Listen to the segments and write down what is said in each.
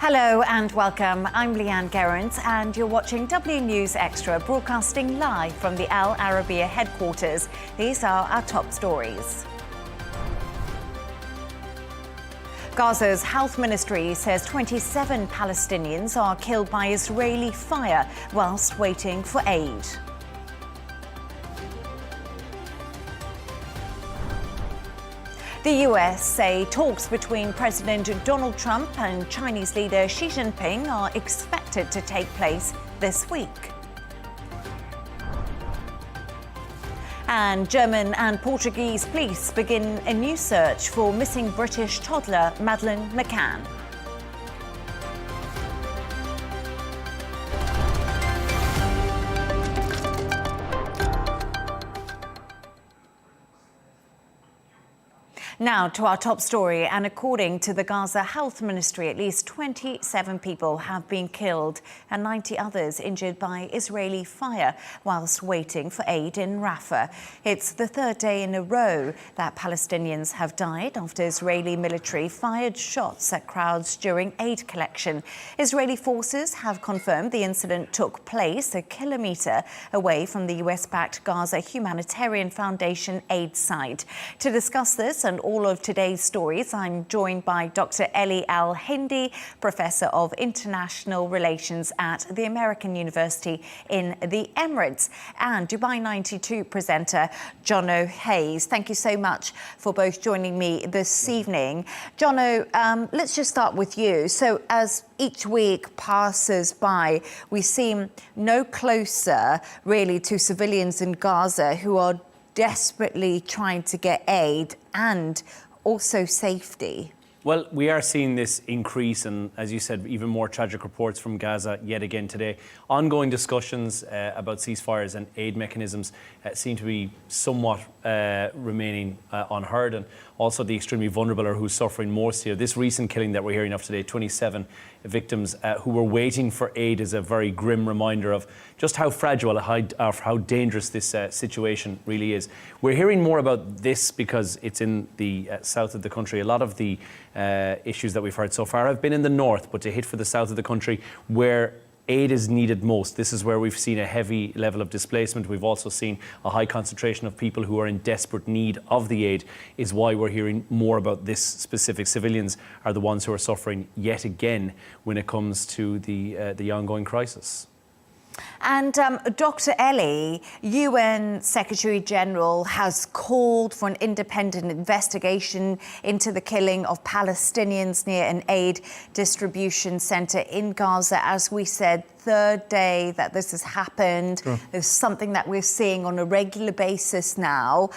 Hello and welcome. I'm Leigh-Ann Gerrans and you're watching W News Extra, broadcasting live from the Al Arabiya headquarters. These are our top stories. Gaza's health ministry says 27 Palestinians are killed by Israeli fire whilst waiting for aid. The US say talks between President Donald Trump and Chinese leader Xi Jinping are expected to take place this week. And German and Portuguese police begin a new search for missing British toddler Madeleine McCann. Now to our top story, and according to the Gaza Health Ministry, at least 27 people have been killed and 90 others injured by Israeli fire whilst waiting for aid in Rafah. It's the third day in a row that Palestinians have died after Israeli military fired shots at crowds during aid collection. Israeli forces have confirmed the incident took place a kilometre away from the US-backed Gaza Humanitarian Foundation aid site. To discuss this and all of today's stories, I'm joined by Dr. Elie Hindy, Professor of International Relations at the American University in the Emirates, and Dubai 92 presenter Jono Hayes. Thank you so much for both joining me this evening. Jono, let's just start with you. So as each week passes by, we seem no closer really to civilians in Gaza who are desperately trying to get aid and also safety. Well, we are seeing this increase, and as you said, even more tragic reports from Gaza yet again today. Ongoing discussions about ceasefires and aid mechanisms seem to be somewhat remaining unheard, and also the extremely vulnerable are who's suffering most here. This recent killing that we're hearing of today, 27 victims who were waiting for aid, is a very grim reminder of just how fragile, how dangerous this situation really is. We're hearing more about this because it's in the south of the country. A lot of the issues that we've heard so far have been in the north, but to hit for the south of the country where aid is needed most. This is where we've seen a heavy level of displacement. We've also seen a high concentration of people who are in desperate need of the aid, is why we're hearing more about this specific. Civilians are the ones who are suffering yet again when it comes to the ongoing crisis. And Dr. Elie, UN Secretary General has called for an independent investigation into the killing of Palestinians near an aid distribution centre in Gaza. As we said, third day that this has happened. Sure. There's something that we're seeing on a regular basis now.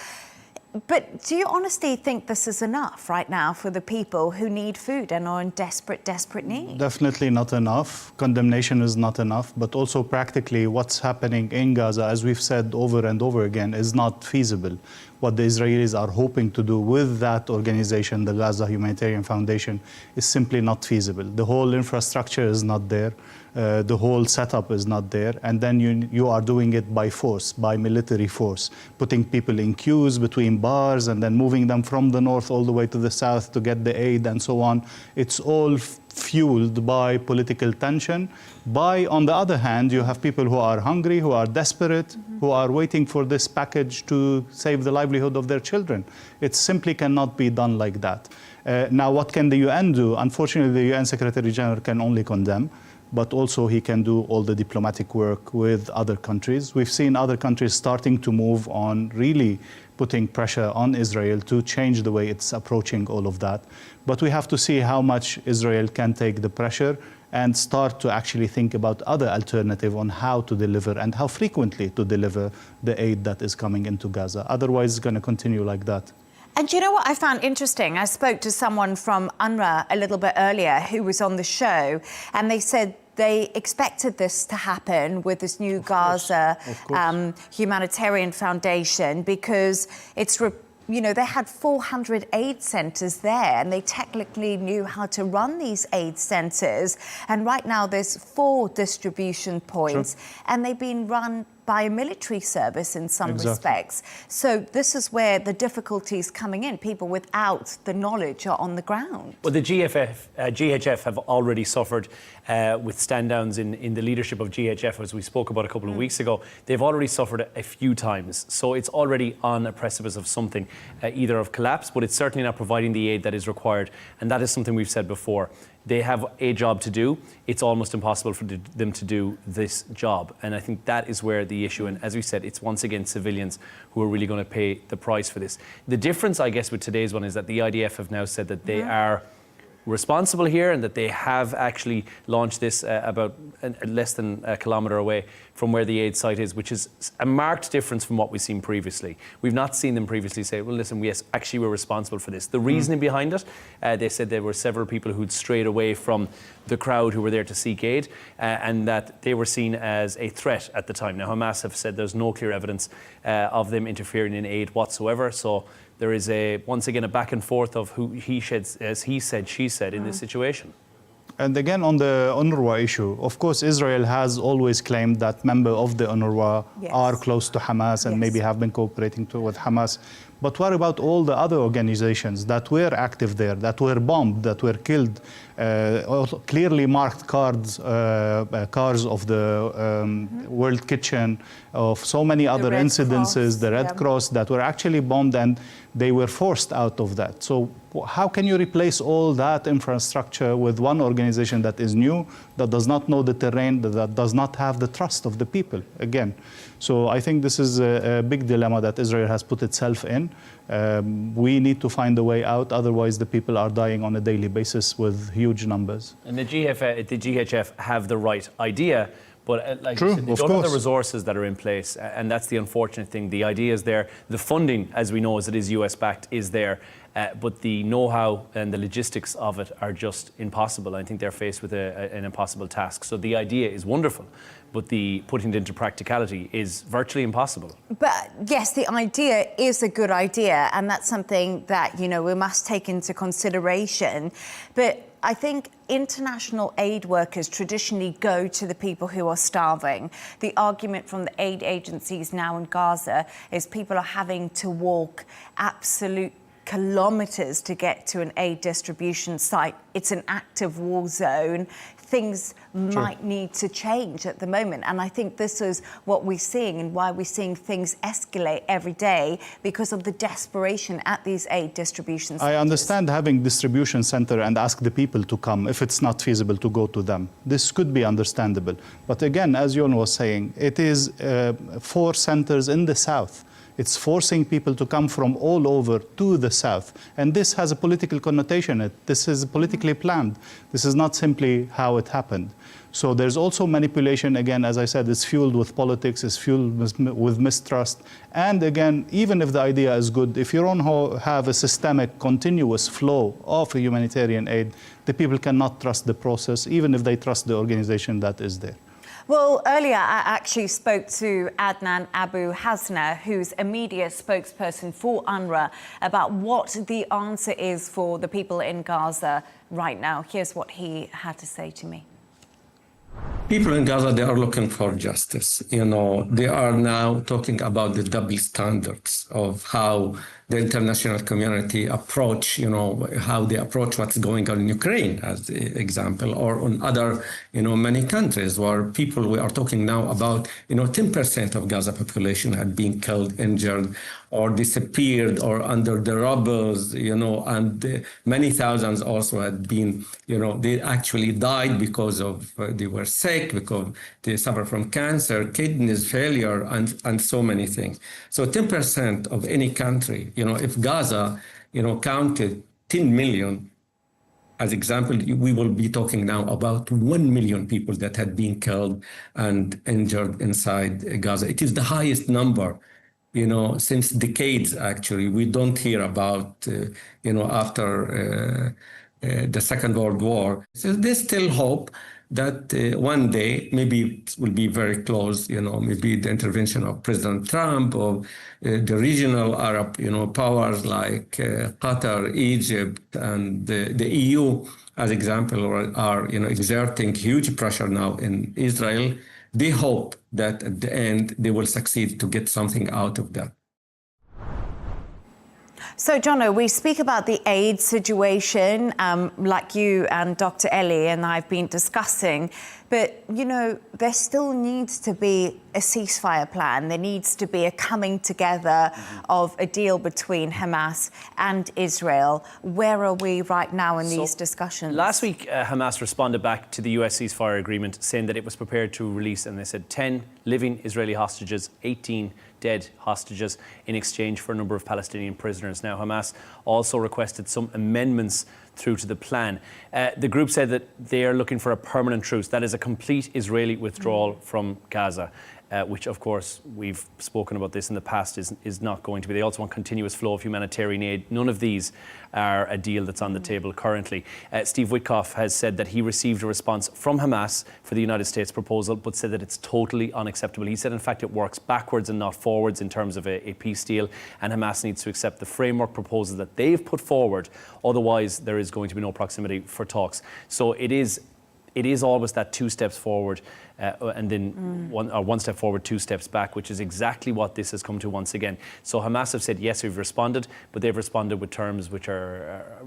But do you honestly think this is enough right now for the people who need food and are in desperate need? Definitely not enough. Condemnation is not enough, but also practically what's happening in Gaza, as we've said over and over again, is not feasible. What the Israelis are hoping to do with that organization, the Gaza Humanitarian Foundation, is simply not feasible. The whole infrastructure is not there. The whole setup is not there, and then you are doing it by force, by military force, putting people in queues between bars and then moving them from the north all the way to the south to get the aid and so on. It's all fueled by political tension. On the other hand, you have people who are hungry, who are desperate, who are waiting for this package to save the livelihood of their children. It simply cannot be done like that. Now, what can the UN do? Unfortunately, the UN Secretary General can only condemn, but also he can do all the diplomatic work with other countries. We've seen other countries starting to move on, really putting pressure on Israel to change the way it's approaching all of that. But we have to see how much Israel can take the pressure and start to actually think about other alternatives on how to deliver and how frequently to deliver the aid that is coming into Gaza. Otherwise, it's going to continue like that. And you know what I found interesting? I spoke to someone from UNRWA a little bit earlier who was on the show, and they said they expected this to happen with this new Gaza Humanitarian Foundation because it's, they had 400 aid centres there and they technically knew how to run these aid centres. And right now there's 4 distribution points and they've been run by a military service in some Exactly. respects. So this is where the difficulty is coming in. People without the knowledge are on the ground. Well, the GHF have already suffered with stand-downs in the leadership of GHF, as we spoke about a couple of weeks ago. They've already suffered a few times. So it's already on a precipice of something, either of collapse, but it's certainly not providing the aid that is required. And that is something we've said before. They have a job to do. It's almost impossible for them to do this job. And I think that is where the issue, and as we said, it's once again civilians who are really going to pay the price for this. The difference, I guess, with today's one is that the IDF have now said that they are responsible here and that they have actually launched this about less than a kilometre away from where the aid site is, which is a marked difference from what we've seen previously. We've not seen them previously say, well, listen, yes, actually we're responsible for this. The reasoning behind it, they said there were several people who'd strayed away from the crowd who were there to seek aid and that they were seen as a threat at the time. Now, Hamas have said there's no clear evidence of them interfering in aid whatsoever. So there is once again a back and forth of who he said, she said in this situation. And again, on the UNRWA issue, of course, Israel has always claimed that members of the UNRWA are close to Hamas and maybe have been cooperating with Hamas. But what about all the other organizations that were active there, that were bombed, that were killed, clearly marked cars of the World Kitchen, of so many other incidences, the Red Cross, that were actually bombed and they were forced out of that. So how can you replace all that infrastructure with one organization that is new, that does not know the terrain, that does not have the trust of the people, again? So I think this is a big dilemma that Israel has put itself in. We need to find a way out, otherwise the people are dying on a daily basis with huge numbers. And the GHF have the right idea, but like True, you said, they of don't have course. the resources that are in place, and that's the unfortunate thing. The idea is there, the funding, as we know, as it is US-backed, is there, but the know-how and the logistics of it are just impossible. I think they're faced with an impossible task. So the idea is wonderful, but the putting it into practicality is virtually impossible. But yes, the idea is a good idea, and that's something that, we must take into consideration. But I think international aid workers traditionally go to the people who are starving. The argument from the aid agencies now in Gaza is people are having to walk absolute kilometres to get to an aid distribution site. It's an active war zone. Things might need to change at the moment. And I think this is what we're seeing and why we're seeing things escalate every day, because of the desperation at these aid distribution centers. I understand having distribution center and ask the people to come if it's not feasible to go to them. This could be understandable. But again, as Jono was saying, it is 4 centers in the south. It's forcing people to come from all over to the south. And this has a political connotation. This is politically planned. This is not simply how it happened. So there's also manipulation. Again, as I said, it's fueled with politics, it's fueled with mistrust. And again, even if the idea is good, if you don't have a systemic, continuous flow of humanitarian aid, the people cannot trust the process, even if they trust the organization that is there. Well, earlier I actually spoke to Adnan Abu Hasna, who's a media spokesperson for UNRWA, about what the answer is for the people in Gaza right now. Here's what he had to say to me. People in Gaza, they are looking for justice. They are now talking about the double standards of how the international community approach, how they approach what's going on in Ukraine, as an example, or on other, many countries where people, we are talking now about, 10% of Gaza population had been killed, injured, or disappeared, or under the rubble, and many thousands also had been, they actually died because of, they were sick, because they suffer from cancer, kidneys failure, and so many things. So 10% of any country, if Gaza, counted 10 million, as example, we will be talking now about 1 million people that had been killed and injured inside Gaza. It is the highest number, since decades, actually. We don't hear about, after the Second World War. So there's still hope that one day, maybe it will be very close, maybe the intervention of President Trump or the regional Arab, powers like Qatar, Egypt, and the EU, as example, are exerting huge pressure now in Israel they hope that at the end they will succeed to get something out of that. So, Jono, we speak about the aid situation, like you and Dr. Elie and I've been discussing, but, you know, there still needs to be a ceasefire plan. There needs to be a coming together of a deal between Hamas and Israel. Where are we right now in these discussions? Last week, Hamas responded back to the US ceasefire agreement, saying that it was prepared to release, and they said, 10 living Israeli hostages, 18 dead hostages in exchange for a number of Palestinian prisoners. Now, Hamas also requested some amendments through to the plan. The group said that they are looking for a permanent truce. That is a complete Israeli withdrawal from Gaza, which, of course, we've spoken about this in the past, is not going to be. They also want continuous flow of humanitarian aid. None of these are a deal that's on the table currently. Steve Witkoff has said that he received a response from Hamas for the United States proposal, but said that it's totally unacceptable. He said, in fact, it works backwards and not forwards in terms of a peace deal, and Hamas needs to accept the framework proposal that they've put forward. Otherwise, there is going to be no proximity for talks. So it is always that 2 steps forward and then one step forward, 2 steps back, which is exactly what this has come to once again. So Hamas have said, yes, we've responded, but they've responded with terms which are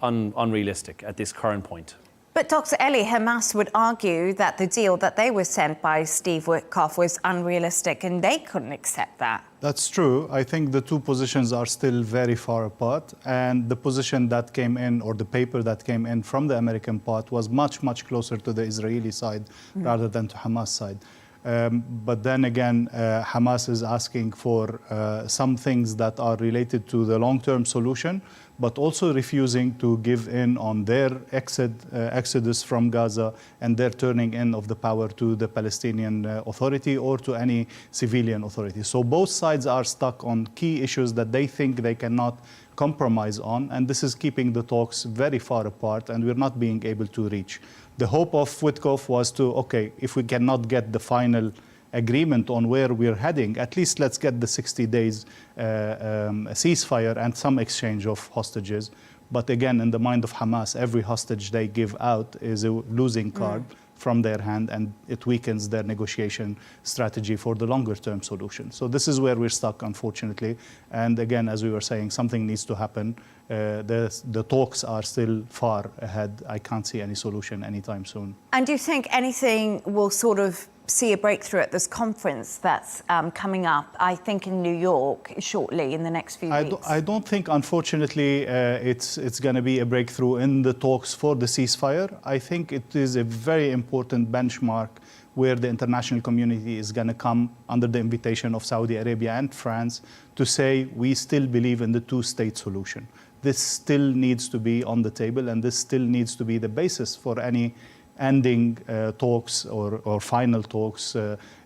unrealistic at this current point. But Dr. Elie, Hamas would argue that the deal that they were sent by Steve Witkoff was unrealistic and they couldn't accept that. That's true. I think the two positions are still very far apart. And the position that came in, or the paper that came in from the American part, was much, much closer to the Israeli side rather than to Hamas side. But then again, Hamas is asking for some things that are related to the long-term solution, but also refusing to give in on their exodus from Gaza and their turning in of the power to the Palestinian Authority or to any civilian authority. So both sides are stuck on key issues that they think they cannot compromise on, and this is keeping the talks very far apart, and we're not being able to reach. The hope of Witkoff was to, okay, if we cannot get the final agreement on where we're heading, at least let's get the 60 days ceasefire and some exchange of hostages. But again, in the mind of Hamas, every hostage they give out is a losing card from their hand, and it weakens their negotiation strategy for the longer-term solution. So this is where we're stuck, unfortunately. And again, as we were saying, something needs to happen. The talks are still far ahead. I can't see any solution anytime soon. And do you think anything will sort of see a breakthrough at this conference that's coming up, I think, in New York shortly in the next few weeks? I don't think, unfortunately, it's going to be a breakthrough in the talks for the ceasefire. I think it is a very important benchmark where the international community is going to come under the invitation of Saudi Arabia and France to say we still believe in the two-state solution. This still needs to be on the table, and this still needs to be the basis for any ending talks or final talks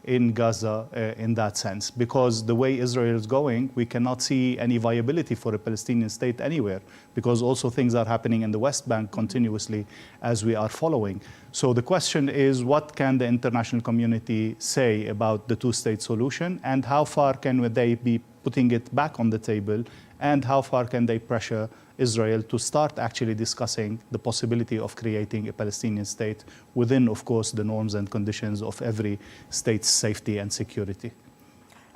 in Gaza in that sense. Because the way Israel is going, we cannot see any viability for a Palestinian state anywhere, because also things are happening in the West Bank continuously as we are following. So the question is, what can the international community say about the two-state solution, and how far can they be putting it back on the table, and how far can they pressure Israel to start actually discussing the possibility of creating a Palestinian state within, of course, the norms and conditions of every state's safety and security.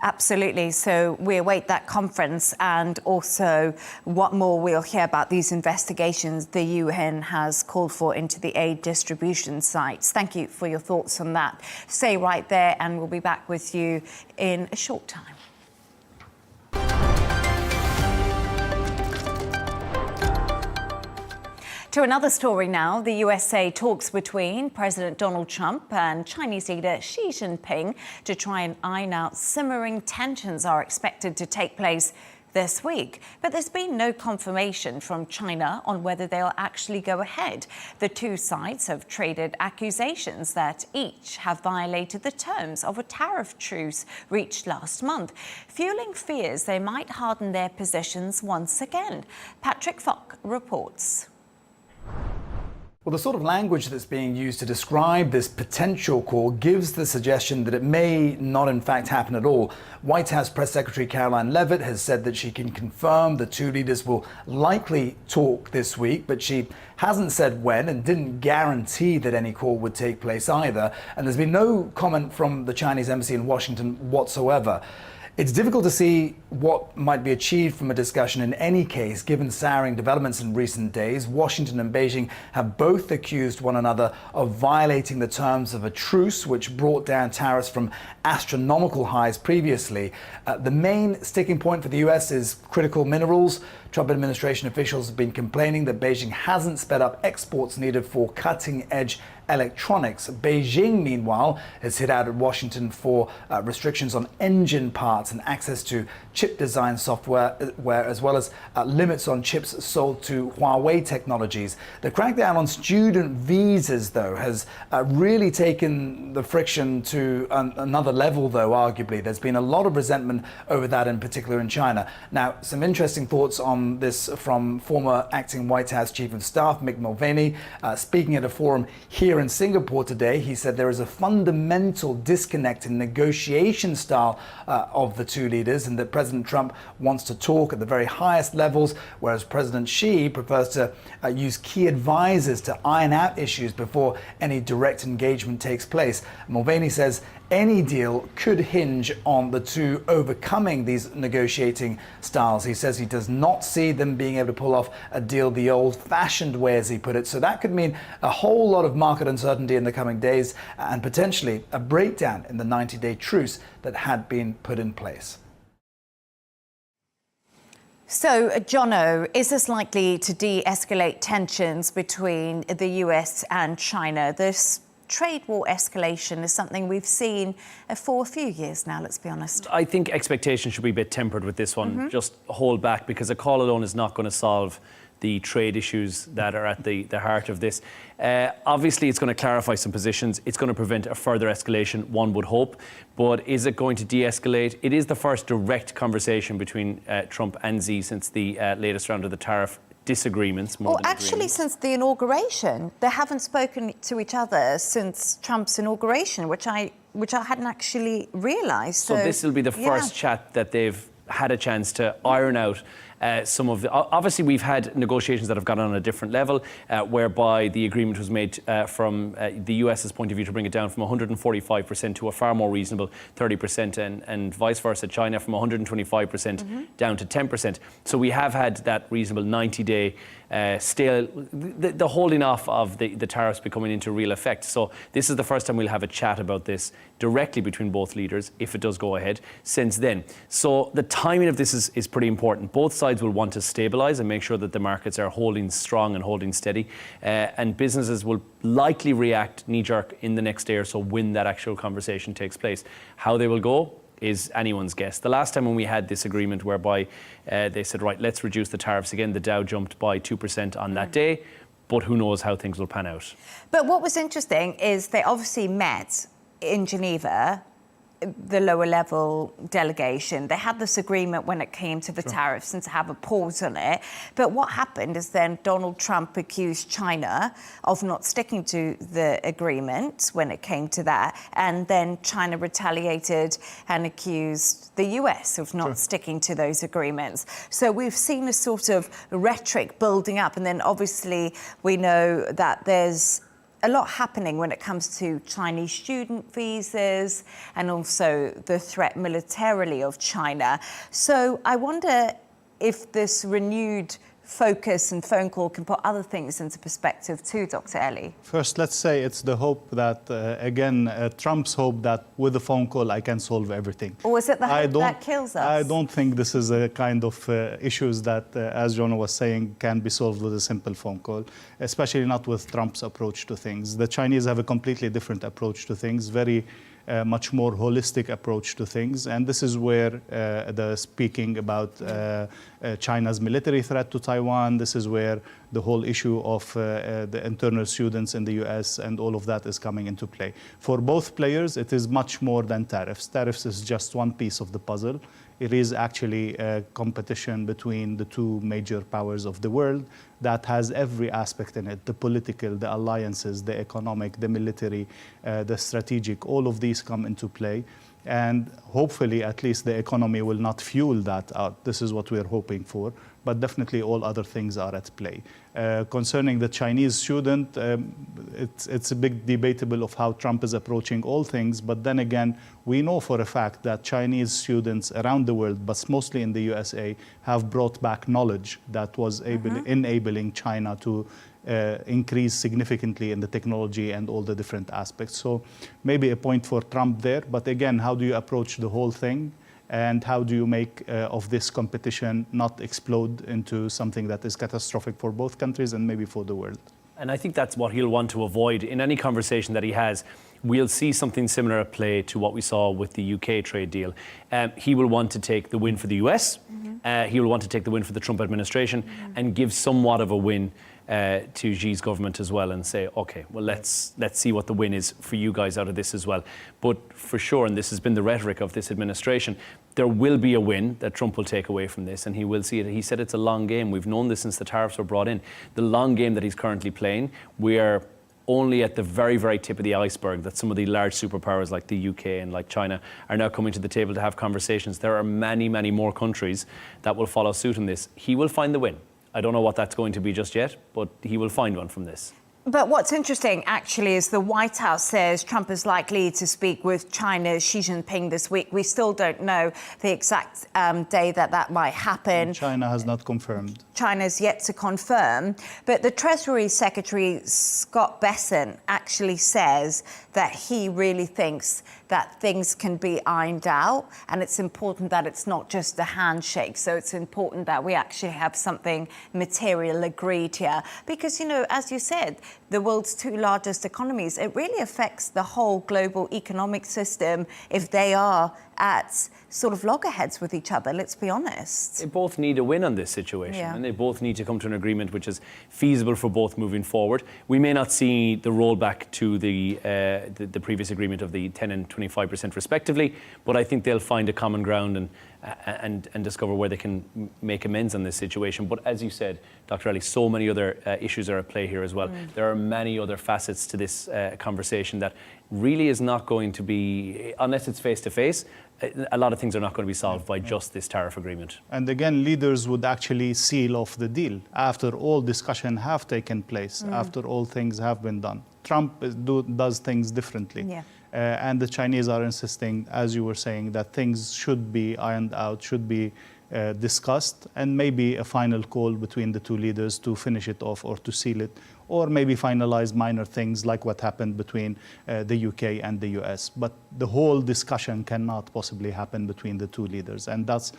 Absolutely. So we await that conference, and also what more we'll hear about these investigations the UN has called for into the aid distribution sites. Thank you for your thoughts on that. Stay right there, and we'll be back with you in a short time. To another story now. The USA talks between President Donald Trump and Chinese leader Xi Jinping to try and iron out simmering tensions are expected to take place this week. But there's been no confirmation from China on whether they'll actually go ahead. The two sides have traded accusations that each have violated the terms of a tariff truce reached last month, fueling fears they might harden their positions once again. Patrick Falk reports. Well, the sort of language that's being used to describe this potential call gives the suggestion that it may not in fact happen at all. White House Press Secretary Caroline Leavitt has said that she can confirm the two leaders will likely talk this week, but she hasn't said when and didn't guarantee that any call would take place either. And there's been no comment from the Chinese embassy in Washington whatsoever. It's difficult to see what might be achieved from a discussion in any case, given souring developments in recent days. Washington and Beijing have both accused one another of violating the terms of a truce, which brought down tariffs from astronomical highs previously. The main sticking point for the US is critical minerals. Trump administration officials have been complaining that Beijing hasn't sped up exports needed for cutting-edge electronics. Beijing, meanwhile, has hit out at Washington for restrictions on engine parts and access to chip design software, as well as limits on chips sold to Huawei technologies. The crackdown on student visas, though, has really taken the friction to another level, though, arguably. There's been a lot of resentment over that, in particular in China. Now, some interesting thoughts on this from former acting White House Chief of Staff Mick Mulvaney. Speaking at a forum here in Singapore today, he said there is a fundamental disconnect in negotiation style of the two leaders, and that President Trump wants to talk at the very highest levels, whereas President Xi prefers to use key advisors to iron out issues before any direct engagement takes place. Mulvaney says any deal could hinge on the two overcoming these negotiating styles. He says he does not see them being able to pull off a deal the old-fashioned way, as he put it. So that could mean a whole lot of market uncertainty in the coming days and potentially a breakdown in the 90-day truce that had been put in place. So, Jono, is this likely to de-escalate tensions between the US and China? This trade war escalation is something we've seen for a few years now, let's be honest. I think expectations should be a bit tempered with this one. Just hold back, because a call alone is not going to solve the trade issues that are at the heart of this. Obviously, it's going to clarify some positions. It's going to prevent a further escalation, one would hope. But is it going to de-escalate? It is the first direct conversation between Trump and Xi since the latest round of the tariff disagreements. Well, actually, since the inauguration, they haven't spoken to each other since Trump's inauguration, which I hadn't actually realised. So this will be the first chat that they've had a chance to iron out some of the... Obviously, we've had negotiations that have gone on a different level, whereby the agreement was made from the US's point of view to bring it down from 145% to a far more reasonable 30%, and vice versa, China from 125% down to 10%. So we have had that reasonable 90-day still the holding off of the tariffs becoming into real effect. So this is the first time we'll have a chat about this directly between both leaders, if it does go ahead, since then. So the timing of this is pretty important. Both sides will want to stabilise and make sure that the markets are holding strong and holding steady, and businesses will likely react knee-jerk in the next day or so when that actual conversation takes place. How they will go is anyone's guess. The last time when we had this agreement whereby they said, right, let's reduce the tariffs again, the Dow jumped by 2% on that day, but who knows how things will pan out. But what was interesting is they obviously met in Geneva, the lower level delegation. They had this agreement when it came to the tariffs and to have a pause on it. But what happened is then Donald Trump accused China of not sticking to the agreement when it came to that. And then China retaliated and accused the US of not sticking to those agreements. So we've seen a sort of rhetoric building up. And then obviously we know that there's a lot happening when it comes to Chinese student visas and also the threat militarily of China. So I wonder if this renewed focus and phone call can put other things into perspective too, Dr. Elie. First, let's say it's the hope that, Trump's hope that with a phone call I can solve everything. Or is it the hope that kills us? I don't think this is a kind of issues that, as Jono was saying, can be solved with a simple phone call, especially not with Trump's approach to things. The Chinese have a completely different approach to things, very much more holistic approach to things. And this is where the speaking about China's military threat to Taiwan, this is where the whole issue of the internal students in the US, and all of that is coming into play. For both players, it is much more than tariffs. Tariffs is just one piece of the puzzle. It is actually a competition between the two major powers of the world that has every aspect in it: the political, the alliances, the economic, the military, the strategic. All of these come into play. And hopefully, at least the economy will not fuel that out. This is what we're hoping for. But definitely all other things are at play. Concerning the Chinese student, it's a big debatable of how Trump is approaching all things. But then again, we know for a fact that Chinese students around the world, but mostly in the USA, have brought back knowledge that was enabling China to increase significantly in the technology and all the different aspects. So maybe a point for Trump there. But again, how do you approach the whole thing? And how do you make of this competition not explode into something that is catastrophic for both countries and maybe for the world? And I think that's what he'll want to avoid in any conversation that he has. We'll see something similar at play to what we saw with the UK trade deal. He will want to take the win for the US. He will want to take the win for the Trump administration and give somewhat of a win to Xi's government as well, and say, okay, well, let's see what the win is for you guys out of this as well. But for sure, and this has been the rhetoric of this administration, there will be a win that Trump will take away from this, and he will see it. He said it's a long game. We've known this since the tariffs were brought in. The long game that he's currently playing, we are only at the very, very tip of the iceberg, that some of the large superpowers like the UK and like China are now coming to the table to have conversations. There are many, many more countries that will follow suit in this. He will find the win. I don't know what that's going to be just yet, but he will find one from this. But what's interesting, actually, is the White House says Trump is likely to speak with China's Xi Jinping this week. We still don't know the exact day that might happen. And China has not confirmed. China's yet to confirm. But the Treasury Secretary, Scott Bessent, actually says that he really thinks that things can be ironed out. And it's important that it's not just a handshake. So it's important that we actually have something material agreed here. Because, you know, as you said, the world's two largest economies, it really affects the whole global economic system if they are at sort of loggerheads with each other, let's be honest. They both need a win on this situation, and they both need to come to an agreement which is feasible for both moving forward. We may not see the rollback to the previous agreement of the 10 and 25% respectively, but I think they'll find a common ground and discover where they can make amends on this situation. But as you said, Dr. Elie, so many other issues are at play here as well. There are many other facets to this conversation that really is not going to be, unless it's face-to-face, a lot of things are not going to be solved by just this tariff agreement. And again, leaders would actually seal off the deal after all discussion have taken place, after all things have been done. Trump does things differently. And the Chinese are insisting, as you were saying, that things should be ironed out, should be discussed, and maybe a final call between the two leaders to finish it off or to seal it, or maybe finalize minor things like what happened between the UK and the US. But the whole discussion cannot possibly happen between the two leaders. And that's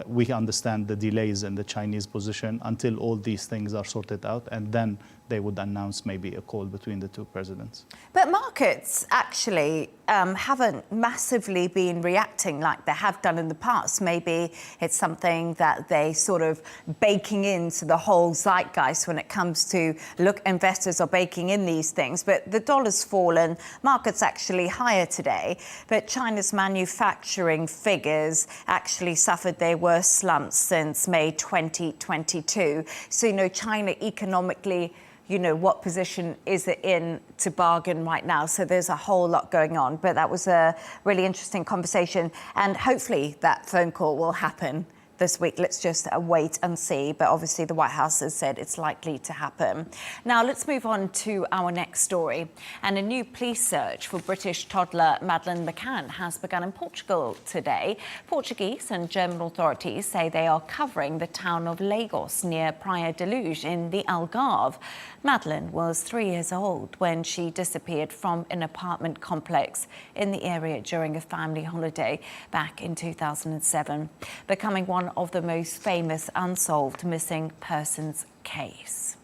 we understand the delays in the Chinese position until all these things are sorted out, and then they would announce maybe a call between the two presidents. But markets actually haven't massively been reacting like they have done in the past. Maybe it's something that they sort of baking into the whole zeitgeist when it comes to, look, investors are baking in these things. But the dollar's fallen, markets actually higher today. But China's manufacturing figures actually suffered their worst slumps since May 2022. So, you know, China economically, you know, what position is it in to bargain right now? So there's a whole lot going on. But that was a really interesting conversation. And hopefully that phone call will happen this week. Let's just wait and see. But obviously the White House has said it's likely to happen. Now let's move on to our next story. And a new police search for British toddler Madeleine McCann has begun in Portugal today. Portuguese and German authorities say they are covering the town of Lagos near Praia de Luz in the Algarve. Madeleine was 3 years old when she disappeared from an apartment complex in the area during a family holiday back in 2007, becoming one of the most famous unsolved missing persons case.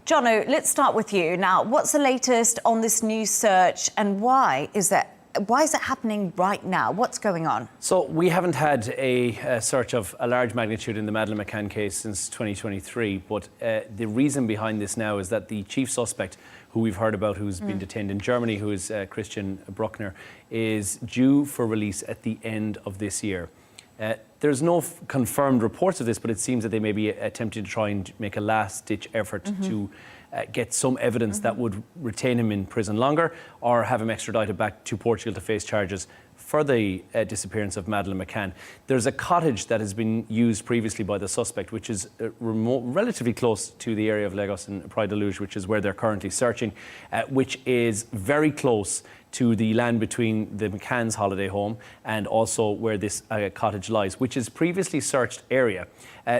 Jono, let's start with you. Now, what's the latest on this new search, and why is that why is it happening right now? What's going on? So we haven't had a search of a large magnitude in the Madeleine McCann case since 2023, but the reason behind this now is that the chief suspect, who we've heard about, who's been detained in Germany, who is Christian Bruckner, is due for release at the end of this year. There's no confirmed reports of this, but it seems that they may be attempting to try and make a last-ditch effort to get some evidence that would retain him in prison longer or have him extradited back to Portugal to face charges for the disappearance of Madeleine McCann. There's a cottage that has been used previously by the suspect, which is relatively close to the area of Lagos and Praia da Luz, which is where they're currently searching, which is very close to the land between the McCann's holiday home and also where this cottage lies, which is previously searched area.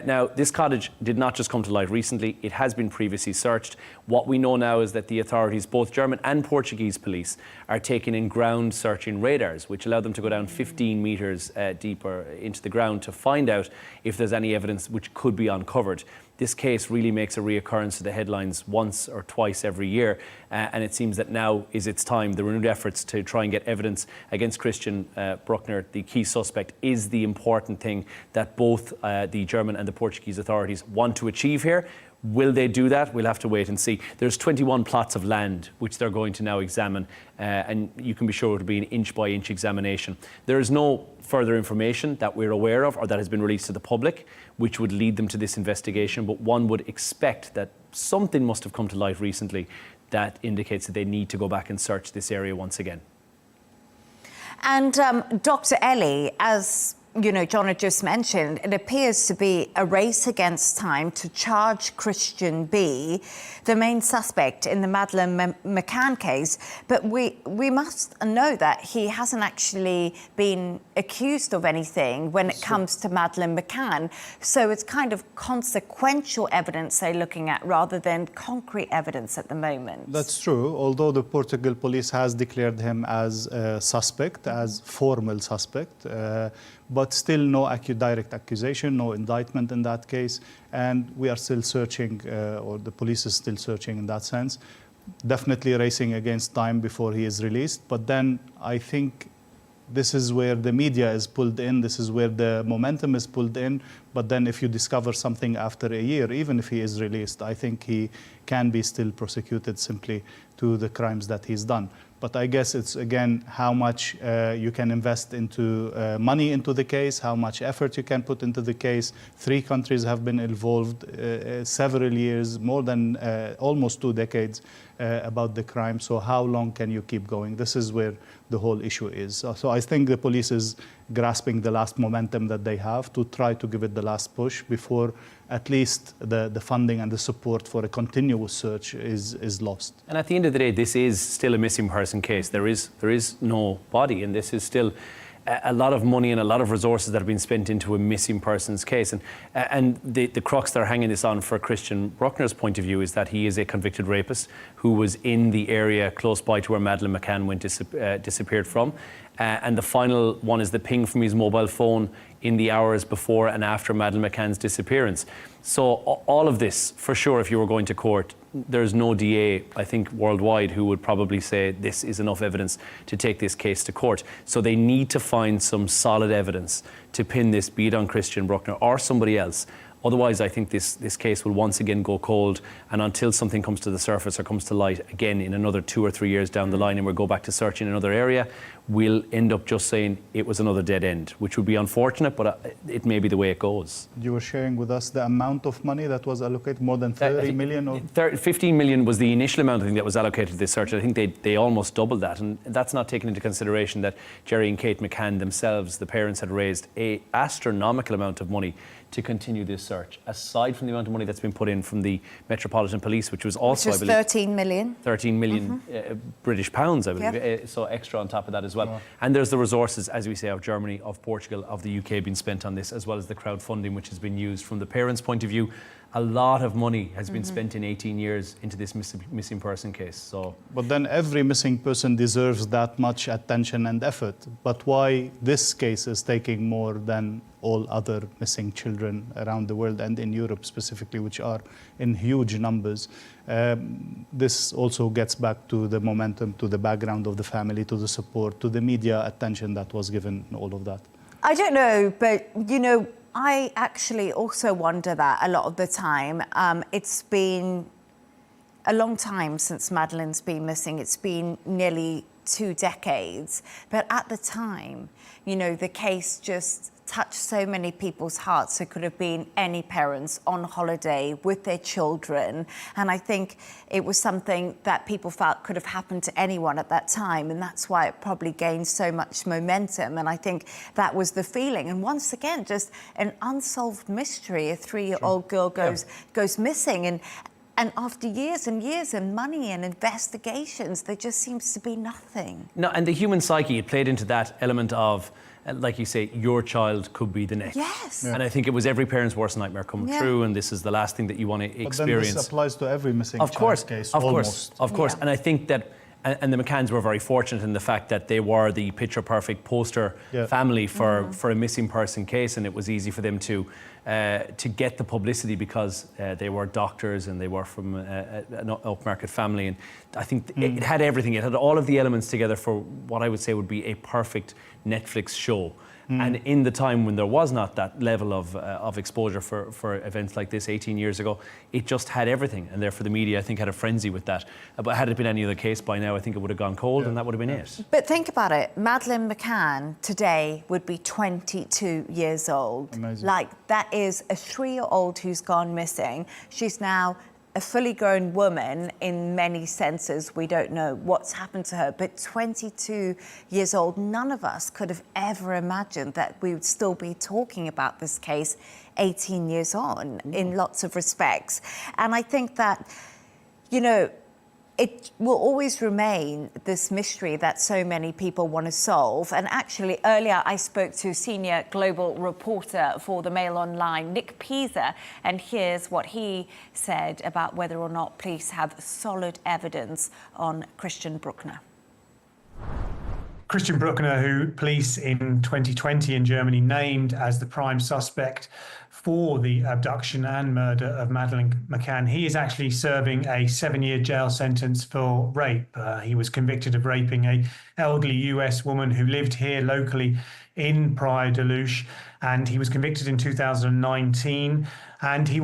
Now, this cottage did not just come to light recently, it has been previously searched. What we know now is that the authorities, both German and Portuguese police, are taking in ground searching radars, which allow them to go down 15 metres deeper into the ground to find out if there's any evidence which could be uncovered. This case really makes a reoccurrence to the headlines once or twice every year, and it seems that now is its time. The renewed efforts to try and get evidence against Christian Bruckner, the key suspect, is the important thing that both the German and the Portuguese authorities want to achieve here. Will they do that? We'll have to wait and see. There's 21 plots of land which they're going to now examine, and you can be sure it'll be an inch-by-inch examination. There is no further information that we're aware of or that has been released to the public which would lead them to this investigation, but one would expect that something must have come to light recently that indicates that they need to go back and search this area once again. And Dr. Elie, as you know, Jono just mentioned, it appears to be a race against time to charge Christian B, the main suspect in the Madeleine McCann case. But we must know that he hasn't actually been accused of anything when it comes to Madeleine McCann. So it's kind of consequential evidence they're looking at rather than concrete evidence at the moment. That's true, although the Portugal police has declared him as a suspect, as formal suspect. But still no direct accusation, no indictment in that case. And we are still searching, or the police is still searching in that sense. Definitely racing against time before he is released. But then I think this is where the media is pulled in. This is where the momentum is pulled in. But then if you discover something after a year, even if he is released, I think he can be still prosecuted simply to the crimes that he's done. But I guess it's, again, how much you can invest into money into the case, how much effort you can put into the case. 3 countries have been involved several years, more than almost 2 decades about the crime. So how long can you keep going? This is where the whole issue is. So I think the police is grasping the last momentum that they have to try to give it the last push before at least the funding and the support for a continuous search is lost. And at the end of the day, this is still a missing person case. There is no body, and this is still a lot of money and a lot of resources that have been spent into a missing persons case. And the crux they're hanging this on for Christian Bruckner's point of view is that he is a convicted rapist who was in the area close by to where Madeleine McCann disappeared from. And the final one is the ping from his mobile phone in the hours before and after Madeleine McCann's disappearance. So all of this, for sure, if you were going to court, there's no DA, I think, worldwide who would probably say this is enough evidence to take this case to court. So they need to find some solid evidence to pin this, be it on Christian Bruckner or somebody else. Otherwise, I think this case will once again go cold, and until something comes to the surface or comes to light again in another 2 or 3 years down the line and we'll go back to searching another area, we'll end up just saying it was another dead end, which would be unfortunate, but it may be the way it goes. You were sharing with us the amount of money that was allocated, more than 30 million? Or? 15 million was the initial amount, I think, that was allocated to this search. I think they almost doubled that, and that's not taking into consideration that Gerry and Kate McCann themselves, the parents, had raised an astronomical amount of money to continue this search, aside from the amount of money that's been put in from the Metropolitan Police, which was also, I believe, 13 million. 13 million British pounds, I believe, Yep. So extra on top of that as well. And there's the resources, as we say, of Germany, of Portugal, of the UK being spent on this, as well as the crowdfunding which has been used from the parents' point of view. a lot of money has been spent in 18 years into this missing person case. So, But then every missing person deserves that much attention and effort. But why this case is taking more than all other missing children around the world and in Europe specifically, which are in huge numbers, this also gets back to the momentum, to the background of the family, to the support, to the media attention that was given, all of that. I don't know, but, you know, I actually also wonder that a lot of the time. It's been a long time since Madeleine's been missing. It's been nearly 2 decades. But at the time, you know, the case just touched so many people's hearts. It could have been any parents on holiday with their children. And I think it was something that people felt could have happened to anyone at that time. And that's why it probably gained so much momentum. And I think that was the feeling. And once again, just an unsolved mystery. A 3-year-old girl goes missing. And after years and years and money and investigations, there just seems to be nothing. no, and the human psyche, it played into that element of, like you say, your child could be the next. Yes. And I think it was every parent's worst nightmare coming true, and this is the last thing that you want to experience. But then this applies to every missing child case, almost. Of course. And I think that, and the McCanns were very fortunate in the fact that they were the picture-perfect poster family for a missing person case, and it was easy for them to get the publicity because they were doctors and they were from an upmarket family. And I think it had everything. It had all of the elements together for what I would say would be a perfect Netflix show. And in the time when there was not that level of exposure for events like this 18 years ago, it just had everything. And therefore the media, I think, had a frenzy with that. But had it been any other case by now, I think it would have gone cold and that would have been it. But think about it. Madeleine McCann today would be 22 years old. Amazing. Like, that is a 3-year-old who's gone missing. She's now a fully grown woman in many senses. We don't know what's happened to her, but 22 years old, none of us could have ever imagined that we would still be talking about this case 18 years on in lots of respects. And I think that, you know, it will always remain this mystery that so many people want to solve. And actually, earlier I spoke to senior global reporter for the Mail Online, Nick Pisa, and here's what he said about whether or not police have solid evidence on Christian Bruckner. Christian Bruckner, who police in 2020 in Germany named as the prime suspect for the abduction and murder of Madeleine McCann, he is actually serving a 7-year jail sentence for rape. He was convicted of raping an elderly US woman who lived here locally in Praia de Luz, and he was convicted in 2019. And he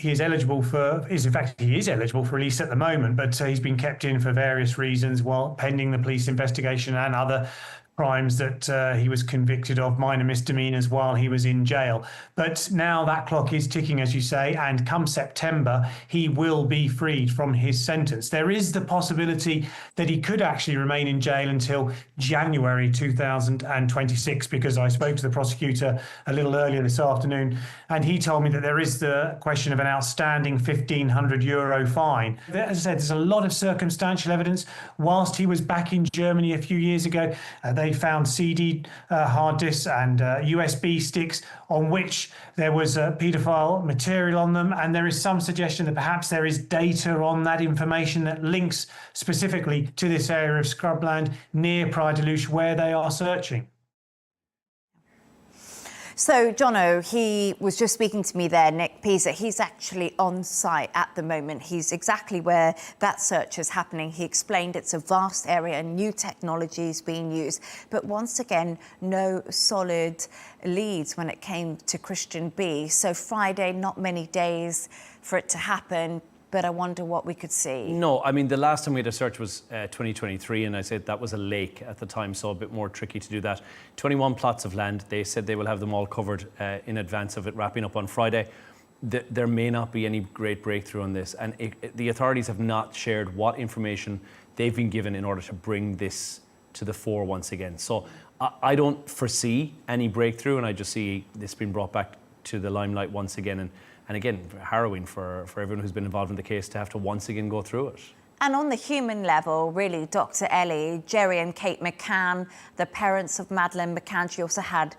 is eligible for release at the moment, but he's been kept in for various reasons while pending the police investigation and other crimes that he was convicted of, minor misdemeanors, while he was in jail. But now that clock is ticking, as you say, and come September, he will be freed from his sentence. There is the possibility that he could actually remain in jail until January 2026, because I spoke to the prosecutor a little earlier this afternoon, and he told me that there is the question of an outstanding €1,500 fine. As I said, there's a lot of circumstantial evidence. Whilst he was back in Germany a few years ago, they found CD hard disks and USB sticks on which there was paedophile material on them, and there is some suggestion that perhaps there is data on that information that links specifically to this area of scrubland near Praia de Luz where they are searching. So, Jono, he was just speaking to me there, Nick Pisa. He's actually on site at the moment. He's exactly where that search is happening. He explained it's a vast area and new technology is being used. But once again, no solid leads when it came to Christian B. So Friday, not many days for it to happen. But I wonder what we could see. No, I mean, the last time we had a search was 2023, and I said that was a lake at the time, so a bit more tricky to do that. 21 plots of land. They said they will have them all covered in advance of it wrapping up on Friday. There may not be any great breakthrough on this, and the authorities have not shared what information they've been given in order to bring this to the fore once again. So I don't foresee any breakthrough, and I just see this being brought back to the limelight once again. And again, harrowing for everyone who's been involved in the case to have to once again go through it. And on the human level, really, Dr. Elie, Gerry and Kate McCann, the parents of Madeleine McCann, she also had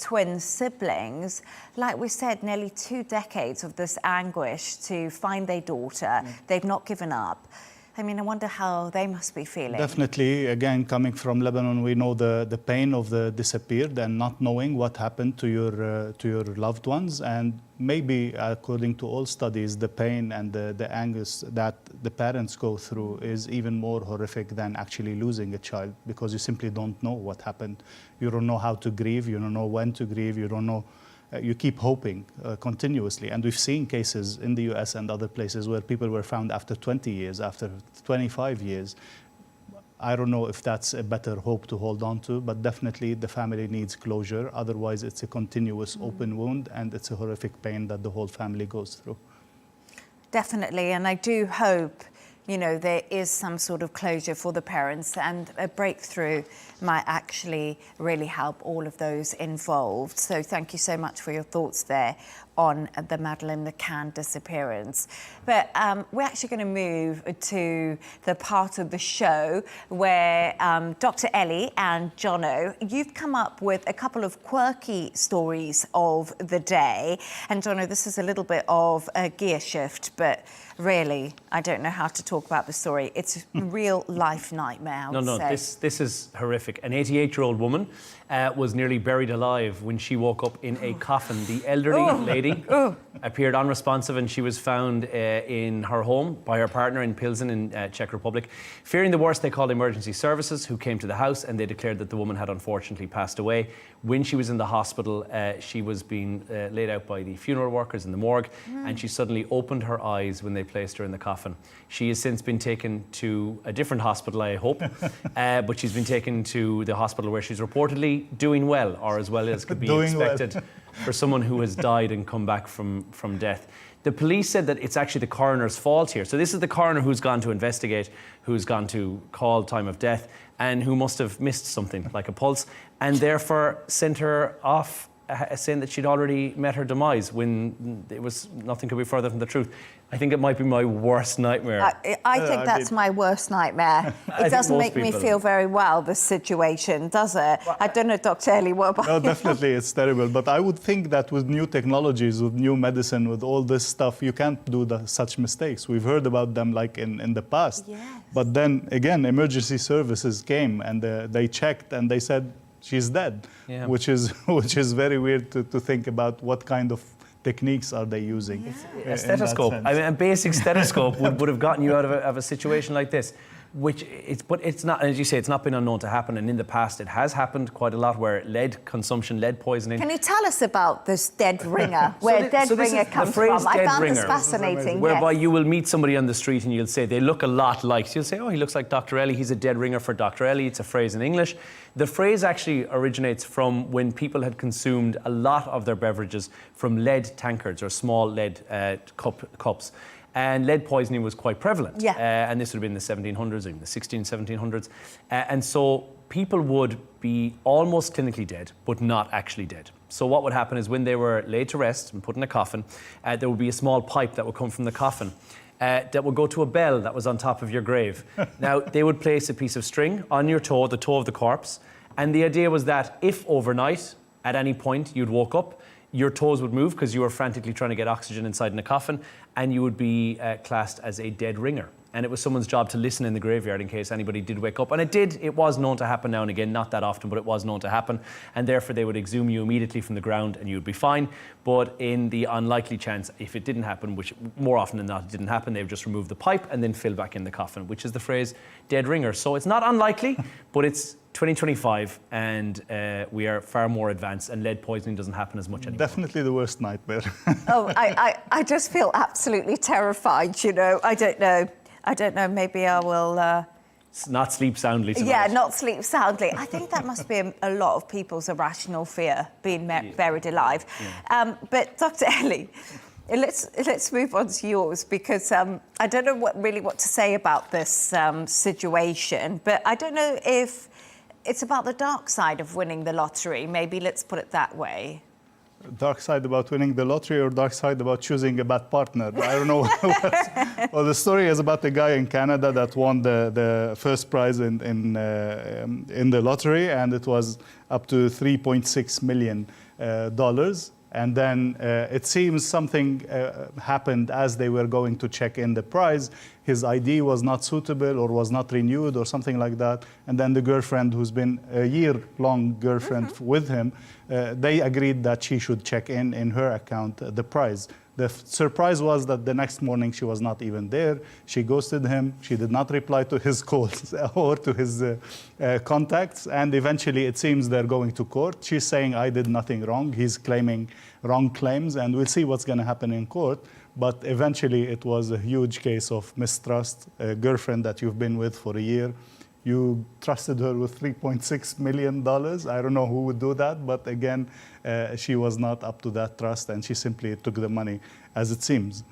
twin siblings. Like we said, nearly 2 decades of this anguish to find their daughter. They've not given up. I mean, I wonder how they must be feeling. Definitely, again, coming from Lebanon, we know the pain of the disappeared and not knowing what happened to your loved ones. And maybe, according to all studies, the pain and the anguish that the parents go through is even more horrific than actually losing a child, because you simply don't know what happened. You don't know how to grieve. You don't know when to grieve. You don't know. You keep hoping continuously. And we've seen cases in the US and other places where people were found after 20 years, after 25 years. I don't know if that's a better hope to hold on to, but definitely the family needs closure. Otherwise, it's a continuous open wound, and it's a horrific pain that the whole family goes through. Definitely, and I do hope, you know, there is some sort of closure for the parents, and a breakthrough might actually really help all of those involved. So thank you so much for your thoughts there on the Madeleine McCann disappearance. But we're actually going to move to the part of the show where Dr. Elie and Jono, you've come up with a couple of quirky stories of the day. And Jono, this is a little bit of a gear shift, but really, I don't know how to talk about the story. It's a real life nightmare, I would say. This is horrific. An 88-year-old woman was nearly buried alive when she woke up in a coffin. The elderly lady appeared unresponsive, and she was found in her home by her partner in Pilsen in Czech Republic. Fearing the worst, they called emergency services, who came to the house, and they declared that the woman had unfortunately passed away. When she was in the hospital, she was being laid out by the funeral workers in the morgue, and she suddenly opened her eyes when they placed her in the coffin. She has since been taken to a different hospital, I hope, but she's been taken to the hospital where she's reportedly doing well, or as well as could be expected for someone who has died and come back from death. The police said that it's actually the coroner's fault here. So this is the coroner who's gone to investigate, who's gone to call time of death, and who must have missed something like a pulse, and therefore sent her off saying that she'd already met her demise, when it was nothing could be further from the truth. I think it might be my worst nightmare. I think that's my worst nightmare. It doesn't make me feel very well, this situation, does it? I don't know, Dr. Elie, what about you? No, definitely, it's terrible. But I would think that with new technologies, with new medicine, with all this stuff, you can't do such mistakes. We've heard about them like in the past. Yes. But then, again, emergency services came and they checked and they said, she's dead, which is very weird to think about what kind of techniques are they using. A stethoscope. I mean, a basic stethoscope would have gotten you out of a situation like this. But it's not, as you say, it's not been unknown to happen, and in the past it has happened quite a lot, where lead consumption, lead poisoning. Can you tell us about this dead ringer, where dead ringer comes from? I found this fascinating. Whereby you will meet somebody on the street and you'll say they look a lot like, so you'll say, oh, he looks like Dr. Elie, he's a dead ringer for Dr. Elie. It's a phrase in English. The phrase actually originates from when people had consumed a lot of their beverages from lead tankards, or small lead cups. And lead poisoning was quite prevalent. And this would have been in the 1700s, or even the 1700s. And so people would be almost clinically dead, but not actually dead. So what would happen is, when they were laid to rest and put in a coffin, there would be a small pipe that would come from the coffin that would go to a bell that was on top of your grave. Now, they would place a piece of string on your toe, the toe of the corpse. And the idea was that if overnight, at any point, you'd woke up, your toes would move because you were frantically trying to get oxygen inside in a coffin, and you would be classed as a dead ringer. And it was someone's job to listen in the graveyard in case anybody did wake up. And it was known to happen now and again, not that often, but it was known to happen. And therefore they would exhume you immediately from the ground and you would be fine. But in the unlikely chance, if it didn't happen, which more often than not it didn't happen, they would just remove the pipe and then fill back in the coffin, which is the phrase dead ringer. So it's not unlikely, but it's 2025 and we are far more advanced, and lead poisoning doesn't happen as much anymore. Definitely the worst nightmare. I just feel absolutely terrified, you know. I don't know, maybe I will... not sleep soundly tonight. Yeah, not sleep soundly. I think that must be a lot of people's irrational fear, being buried alive. But Dr. Elie, let's move on to yours, because I don't know what to say about this situation, but I don't know if it's about the dark side of winning the lottery. Maybe let's put it that way. Dark side about winning the lottery or dark side about choosing a bad partner? I don't know. Well, the story is about a guy in Canada that won the first prize in the lottery, and it was up to $3.6 million. And then it seems something happened as they were going to check in the prize. His ID was not suitable or was not renewed or something like that. And then the girlfriend, who's been a year-long girlfriend with him, they agreed that she should check in her account the prize. The surprise was that the next morning she was not even there. She ghosted him. She did not reply to his calls or to his contacts. And eventually it seems they're going to court. She's saying, I did nothing wrong. He's claiming wrong claims. And we'll see what's going to happen in court. But eventually it was a huge case of mistrust. A girlfriend that you've been with for a year, you trusted her with $3.6 million. I don't know who would do that, but again, she was not up to that trust, and she simply took the money, as it seems.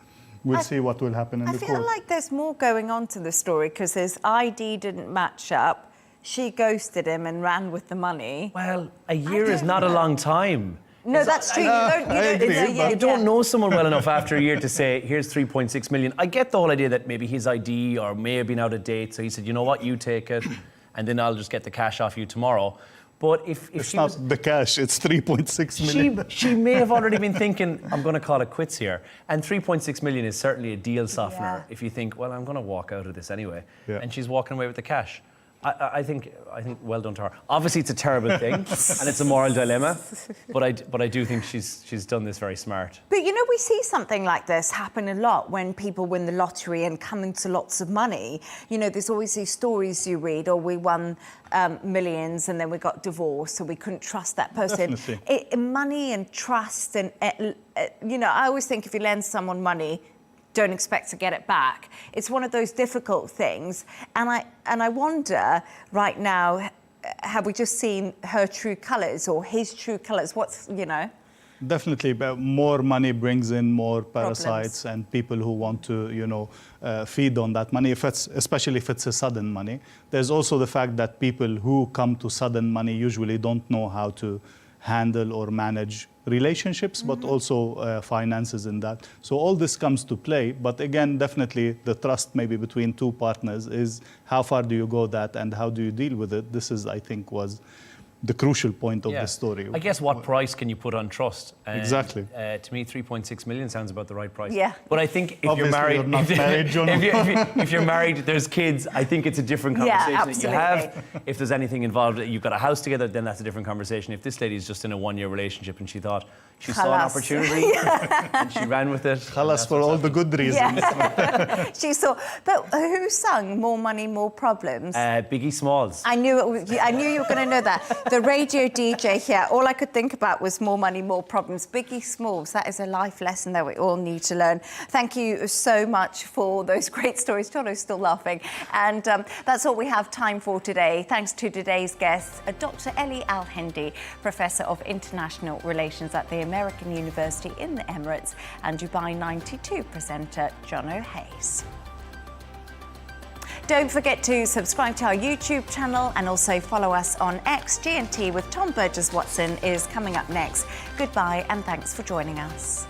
We'll see what will happen in the court. I feel like there's more going on to the story, because his ID didn't match up. She ghosted him and ran with the money. Well, a year is not a long time. No, that's true. You don't know someone well enough after a year to say, here's 3.6 million. I get the whole idea that maybe his ID or may have been out of date. So he said, you know what, you take it, and then I'll just get the cash off you tomorrow. But if it's not the cash, it's 3.6 million. She may have already been thinking, I'm going to call it quits here. And 3.6 million is certainly a deal softener if you think, well, I'm going to walk out of this anyway. Yeah. And she's walking away with the cash. I think well done to her. Obviously, it's a terrible thing, and it's a moral dilemma. But I do think she's done this very smart. But you know, we see something like this happen a lot when people win the lottery and come into lots of money. You know, there's always these stories you read, or we won millions and then we got divorced, so we couldn't trust that person. Money and trust, and you know, I always think if you lend someone money, don't expect to get it back. It's one of those difficult things. And I wonder right now, have we just seen her true colours or his true colours? What's, you know? Definitely, but more money brings in more parasites and people who want to, you know, feed on that money, especially if it's a sudden money. There's also the fact that people who come to sudden money usually don't know how to handle or manage relationships, but also finances in that. So all this comes to play. But again, definitely the trust maybe between two partners is how far do you go that and how do you deal with it? This is, I think, was the crucial point of the story. I guess what price can you put on trust? Exactly. To me, 3.6 million sounds about the right price. Yeah. But I think if Obviously you're married, you're not married, Jono. if you're married, there's kids, I think it's a different conversation that you have. If there's anything involved, you've got a house together, then that's a different conversation. If this lady is just in a one-year relationship and she thought she saw an opportunity and she ran with it. Khalas for all the good reasons. Yeah. She saw. But who sung More Money, More Problems? Biggie Smalls. I knew I knew you were going to know that. The radio DJ here, all I could think about was More Money, More Problems. Biggie Smalls, that is a life lesson that we all need to learn. Thank you so much for those great stories. Jono's still laughing. And that's all we have time for today. Thanks to today's guests, Dr. Elie Al-Hindy, Professor of International Relations at the American University in the Emirates, and Dubai 92 presenter Jono Hayes. Don't forget to subscribe to our YouTube channel and also follow us on X. G&T with Tom Burgess-Watson is coming up next. Goodbye and thanks for joining us.